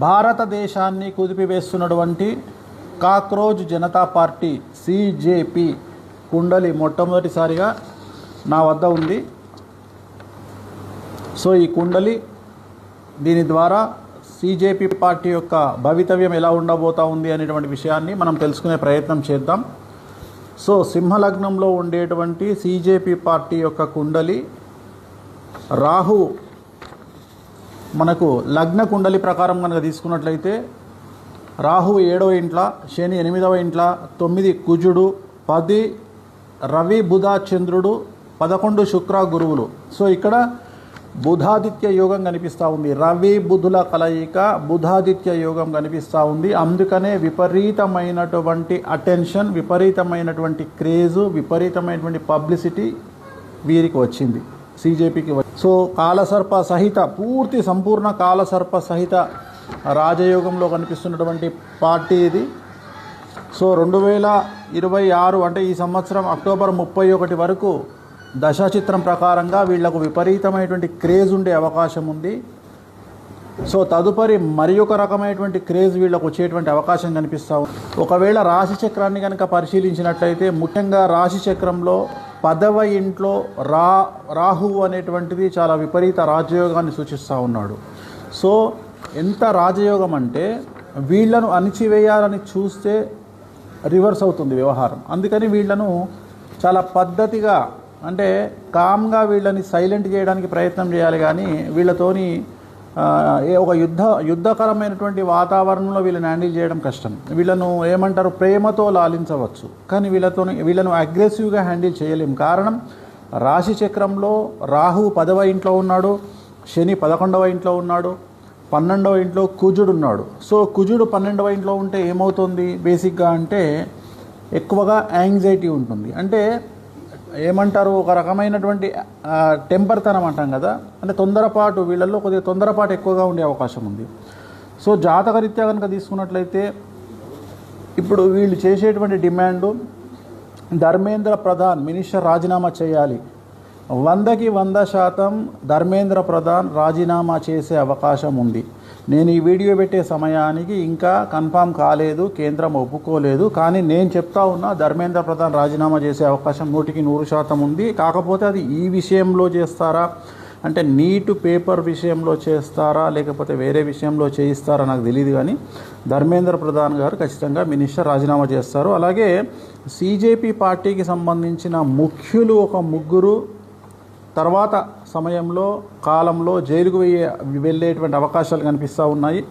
భారతదేశాన్ని కుదిపివేస్తున్నటువంటి cockroach Janata party సిజేపి kundali మొట్టమొదటిసారిగా నా వద్ద ఉంది. సో ఈ కుండలి దీని ద్వారా సిజేపి పార్టీ యొక్క భవితవ్యం ఎలా ఉండబోతా ఉంది అనేటువంటి విషయాన్ని మనం తెలుసుకునే ప్రయత్నం చేద్దాం. సో సింహలగ్నంలో ఉండేటువంటి సిజేపి పార్టీ యొక్క కుండలి రాహు మనకు లగ్న కుండలి ప్రకారం కనుక తీసుకున్నట్లయితే రాహు 7వ ఇంట్ల, శని 8వ ఇంట్ల, 9 కుజుడు, 10 రవి బుధ చంద్రుడు, 11 శుక్ర గురువులు. సో ఇక్కడ బుధాదిత్య యోగం కనిపిస్తూ ఉంది. రవి బుధుల కలయిక బుధాదిత్య యోగం కనిపిస్తూ ఉంది. అందుకనే విపరీతమైనటువంటి అటెన్షన్, విపరీతమైనటువంటి క్రేజు, విపరీతమైనటువంటి పబ్లిసిటీ వీరికి వచ్చింది, సిజేపీకి. సో కాలసర్ప సహిత పూర్తి సంపూర్ణ కాలసర్ప సహిత రాజయోగంలో కనిపిస్తున్నటువంటి పార్టీ ఇది. సో 2026 అంటే ఈ సంవత్సరం అక్టోబర్ 31 వరకు దశాచిత్రం ప్రకారంగా వీళ్లకు విపరీతమైనటువంటి క్రేజ్ ఉండే అవకాశం ఉంది. సో తదుపరి మరి ఒక రకమైనటువంటి క్రేజ్ వీళ్ళకు వచ్చేటువంటి అవకాశం కనిపిస్తూ ఉంది. ఒకవేళ రాశి చక్రాన్ని కనుక పరిశీలించినట్లయితే ముఖ్యంగా రాశి చక్రంలో 10వ ఇంట్లో రాహువు అనేటువంటిది చాలా విపరీత రాజయోగాన్ని సూచిస్తూ ఉన్నాడు. సో ఎంత రాజయోగం అంటే వీళ్లను అణిచివేయాలని చూస్తే రివర్స్ అవుతుంది వ్యవహారం. అందుకని వీళ్లను చాలా పద్ధతిగా అంటే కామ్గా వీళ్ళని సైలెంట్ చేయడానికి ప్రయత్నం చేయాలి. కానీ వీళ్ళతోని ఒక యుద్ధకరమైనటువంటి వాతావరణంలో వీళ్ళని హ్యాండిల్ చేయడం కష్టం. వీళ్ళను ఏమంటారు, ప్రేమతో లాలించవచ్చు, కానీ వీళ్ళను అగ్రెసివ్గా హ్యాండిల్ చేయలేం. కారణం రాశి చక్రంలో రాహు 10వ ఇంట్లో ఉన్నాడు, శని 11వ ఇంట్లో ఉన్నాడు, 12వ ఇంట్లో కుజుడు ఉన్నాడు. సో కుజుడు 12వ ఇంట్లో ఉంటే ఏమవుతుంది బేసిక్గా అంటే ఎక్కువగా యాంగ్జైటీ ఉంటుంది. అంటే ఏమంటారు, ఒక రకమైనటువంటి టెంపర్తనం అంటాం కదా, అంటే తొందరపాటు, వీళ్ళల్లో కొద్దిగా తొందరపాటు ఎక్కువగా ఉండే అవకాశం ఉంది. సో జాతకరీత్యా కనుక తీసుకున్నట్లయితే ఇప్పుడు వీళ్ళు చేసేటువంటి డిమాండు ధర్మేంద్ర ప్రధాన్ మినిస్టర్ రాజీనామా చేయాలి. 100కి 100% ధర్మేంద్ర ప్రధాన్ రాజీనామా చేసే అవకాశం ఉంది. నేను ఈ వీడియో పెట్టే సమయానికి ఇంకా కన్ఫామ్ కాలేదు, కేంద్రం ఒప్పుకోలేదు. కానీ నేను చెప్తా ఉన్నా ధర్మేంద్ర ప్రధాన్ రాజీనామా చేసే అవకాశం 100కి 100% ఉంది. కాకపోతే అది ఈ విషయంలో చేస్తారా అంటే నీటు పేపర్ విషయంలో చేస్తారా లేకపోతే వేరే విషయంలో చేయిస్తారా నాకు తెలియదు. కానీ ధర్మేంద్ర ప్రధాన్ గారు ఖచ్చితంగా మినిస్టర్ రాజీనామా చేస్తారు. అలాగే సిజేపీ పార్టీకి సంబంధించిన ముఖ్యులు ఒక ముగ్గురు తర్వాత సమయంలో కాలంలో జైలుకు వెళ్ళేటువంటి అవకాశాలు కనిపిస్తూ ఉన్నాయి.